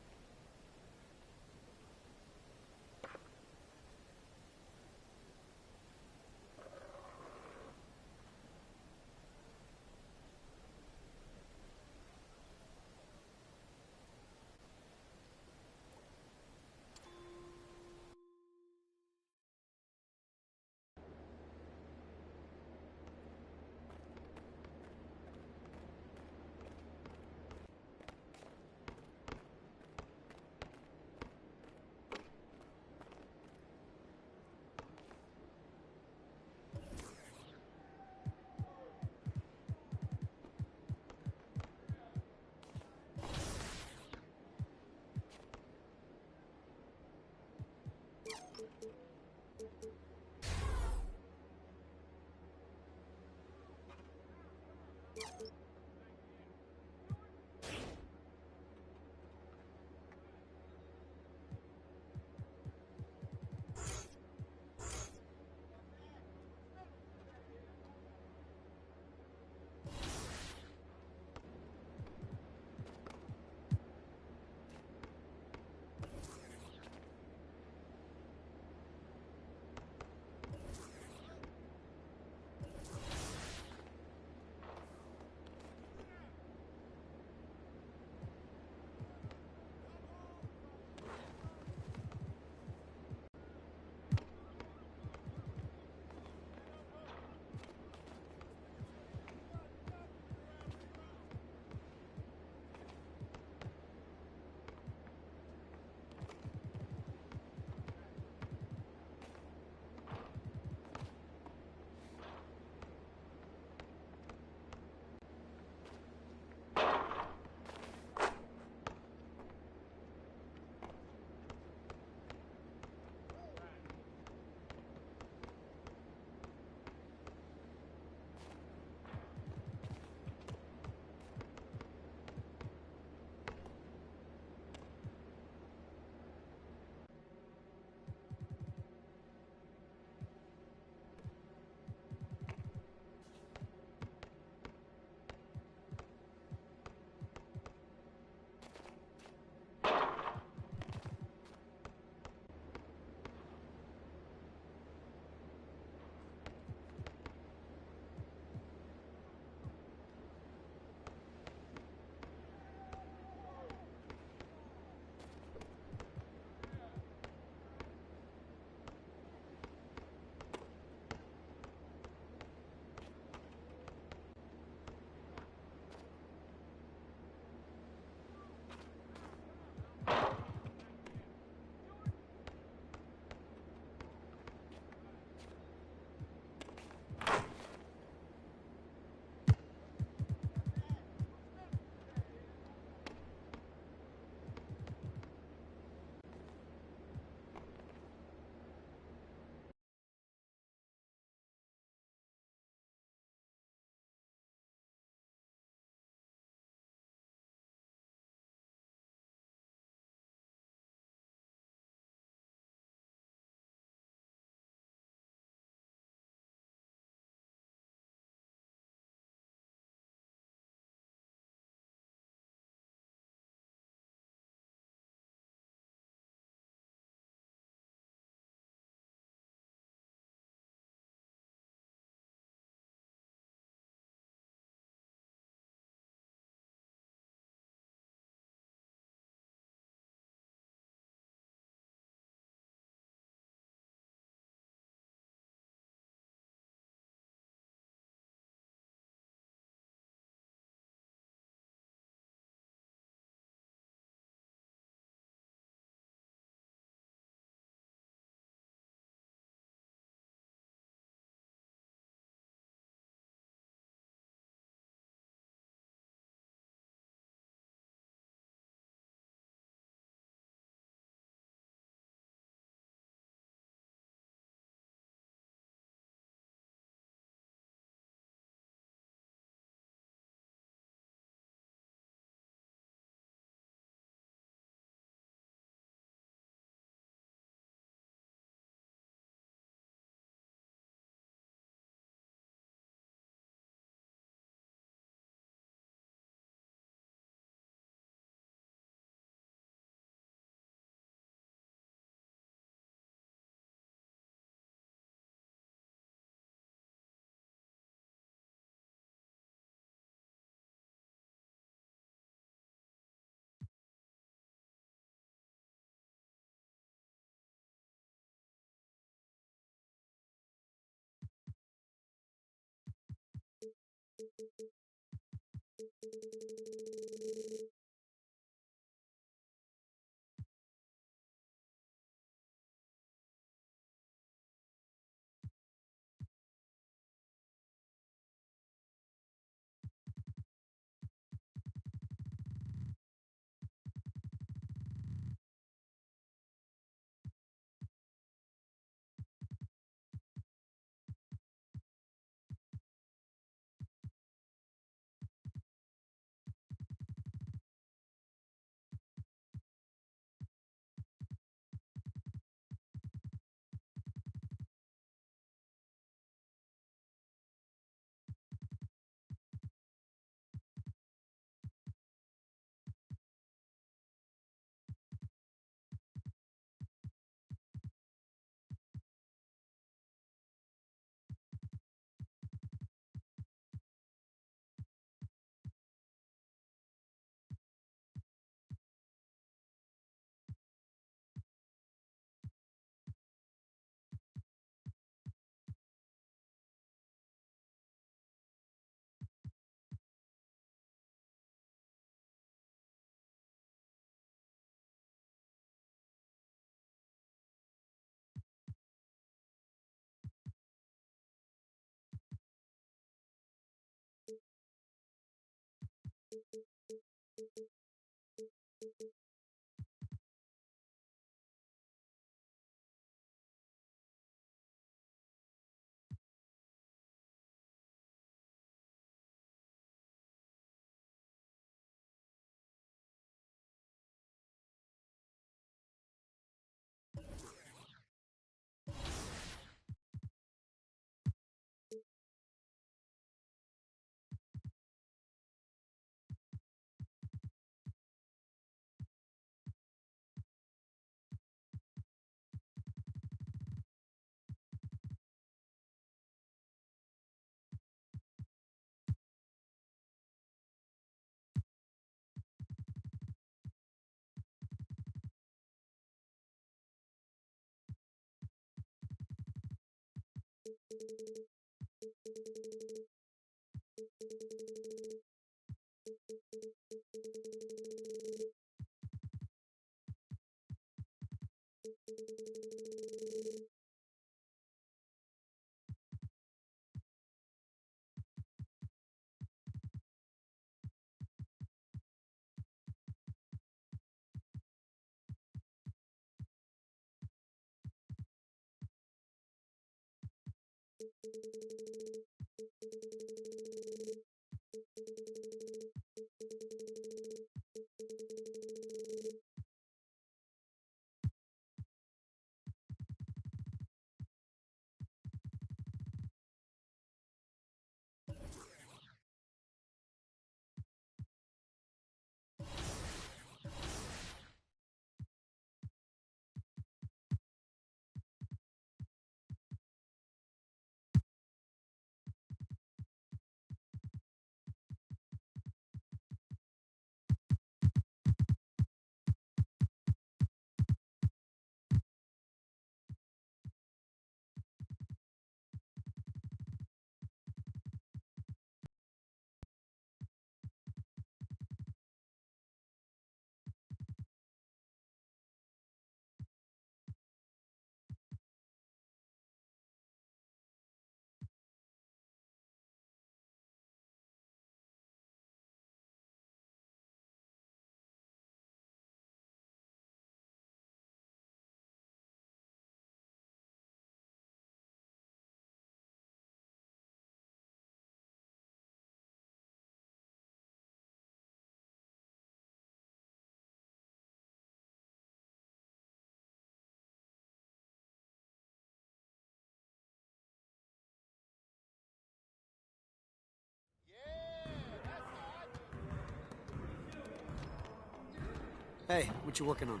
Speaker 8: Hey, what you working on?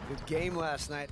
Speaker 11: Good game last night.